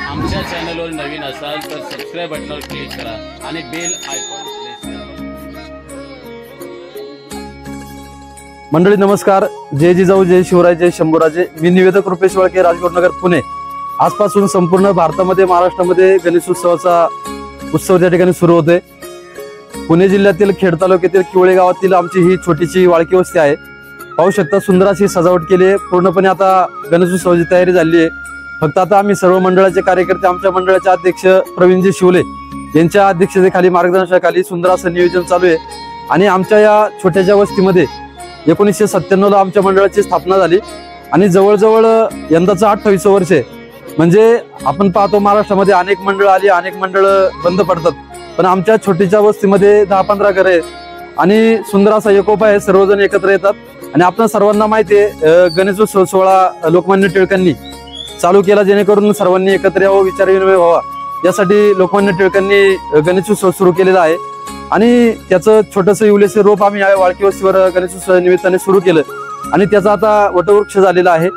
आमच्या चॅनलवर नवीन असाल तर सबस्क्राइब बटनावर क्लिक करा आणि बेल आयकॉन प्रेस करा। मंडळी नमस्कार, जय जिजाऊ, जय शिवराय, जय शंभूराजे। मी निवेदक रुपेश वळके, राजकोटनगर, पुणे। आजपासून संपूर्ण भारतामध्ये, महाराष्ट्रामध्ये गणेशोत्सवाचा उत्सव त्या ठिकाणी सुरू होतोय। पुणे जिल्ह्यातील खेड तालुक्यातील किवळे गावातील आमची ही छोटीशी वाळकी वस्ती आहे। पाहू शकता सुंदर अशी सजावट केली आहे। पूर्णपणे आता गणेशोत्सवाची तयारी झाली आहे। फक्त आता आम्ही सर्व मंडळाचे कार्यकर्ते, आमच्या मंडळाचे अध्यक्ष प्रवीणजी शिवले यांच्या अध्यक्षतेखाली, मार्गदर्शनाखाली सुंदर असं नियोजन चालू आहे। आणि आमच्या या छोट्याशा वस्तीमध्ये 1997 ला आमच्या मंडळाची स्थापना झाली आणि जवळजवळ यंदाचं 28वं वर्ष आहे। म्हणजे आपण पाहतो महाराष्ट्रामध्ये अनेक मंडळ आली, अनेक मंडळ बंद पडतात, पण आमच्या छोटीच्या वस्तीमध्ये 10-15 घरं आहेत आणि सुंदर असा एकोपा आहे। सर्वजण एकत्र येतात आणि आपण सर्वांना माहिती आहे गणेशोत्सव सोहळा लोकमान्य टिळकांनी चालू केला, जेणेकरून सर्वांनी एकत्र यावं, विचारविनिमय व्हावा, यासाठी लोकमान्य टिळकांनी गणेशोत्सव सुरू केलेला आहे। आणि त्याचं छोटंसं इवलेसे रोप आम्ही या वाळकी वस्तीवर गणेशोत्सव निमित्ताने सुरू केलं आणि त्याचा आता वटवृक्ष झालेला आहे।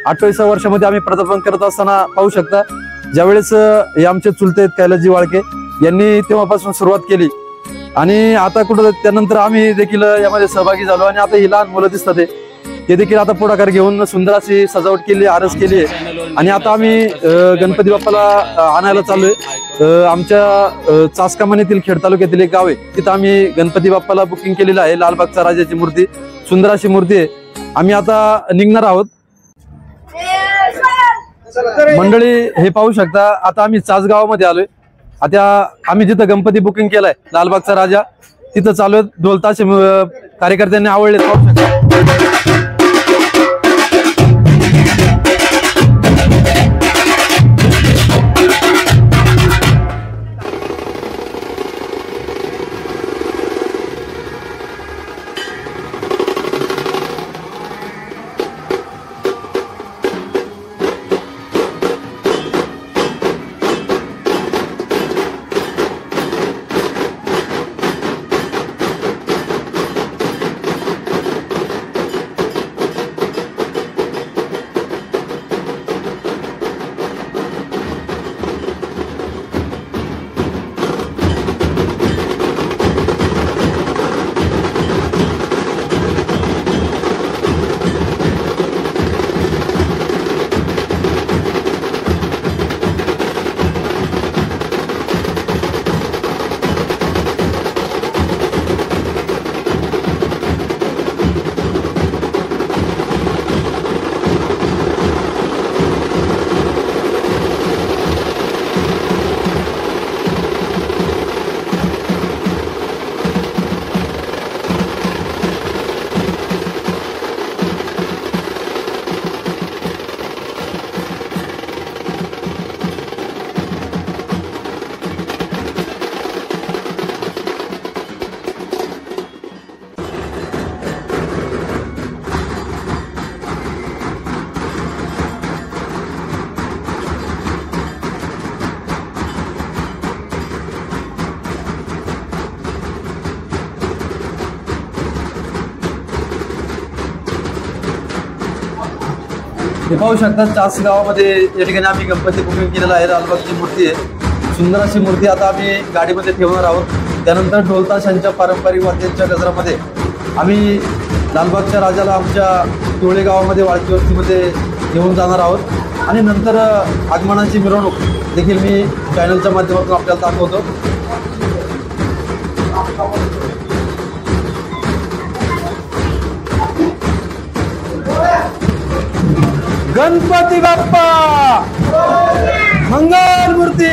28व्या वर्षामध्ये आम्ही पदार्पण करत असताना पाहू शकता, ज्यावेळेस हे आमचे चुलते आहेत कैलासजी वाळके यांनी तेव्हापासून सुरुवात केली आणि आता कुठं त्यानंतर आम्ही देखील यामध्ये सहभागी झालो आणि आता ही लहान मुलं दिसतात ते देखील आता पुढाकार घेऊन सुंदर अशी सजावट केली, आरस केली आहे। आणि आता आम्ही गणपती बाप्पाला आणायला चाललोय। आमच्या चासकामानीतील खेड तालुक्यातील एक गाव आहे, तिथं आम्ही गणपती बाप्पाला बुकिंग केलेलं आहे। लालबागचा राजाची मूर्ती, सुंदर अशी मूर्ती आहे। आम्ही आता निघणार आहोत। मंडळी हे पाहू शकता, आता आम्ही चास गावामध्ये आलोय। आता आम्ही जिथं गणपती बुकिंग केलाय लालबागचा राजा, तिथं चालू आहेत। ढोल ताशे कार्यकर्त्यांनी आवडले, पाहू शकता। हे पाहू शकता, चास गावामध्ये या ठिकाणी आम्ही गणपती बुकिंग केलेला आहे। लालबागची मूर्ती आहे, सुंदर अशी मूर्ती। आता आम्ही गाडीमध्ये ठेवणार आहोत। त्यानंतर ढोलताशांच्या पारंपरिक वाद्यांच्या गजरामध्ये आम्ही लालबागच्या राजाला आमच्या किवळे गावामध्ये वाळकी वस्तीमध्ये घेऊन जाणार आहोत आणि नंतर आगमनाची मिरवणूक देखील मी चॅनलच्या माध्यमातून आपल्याला दाखवतो। गणपती बाप्पा मंगल मूर्ती।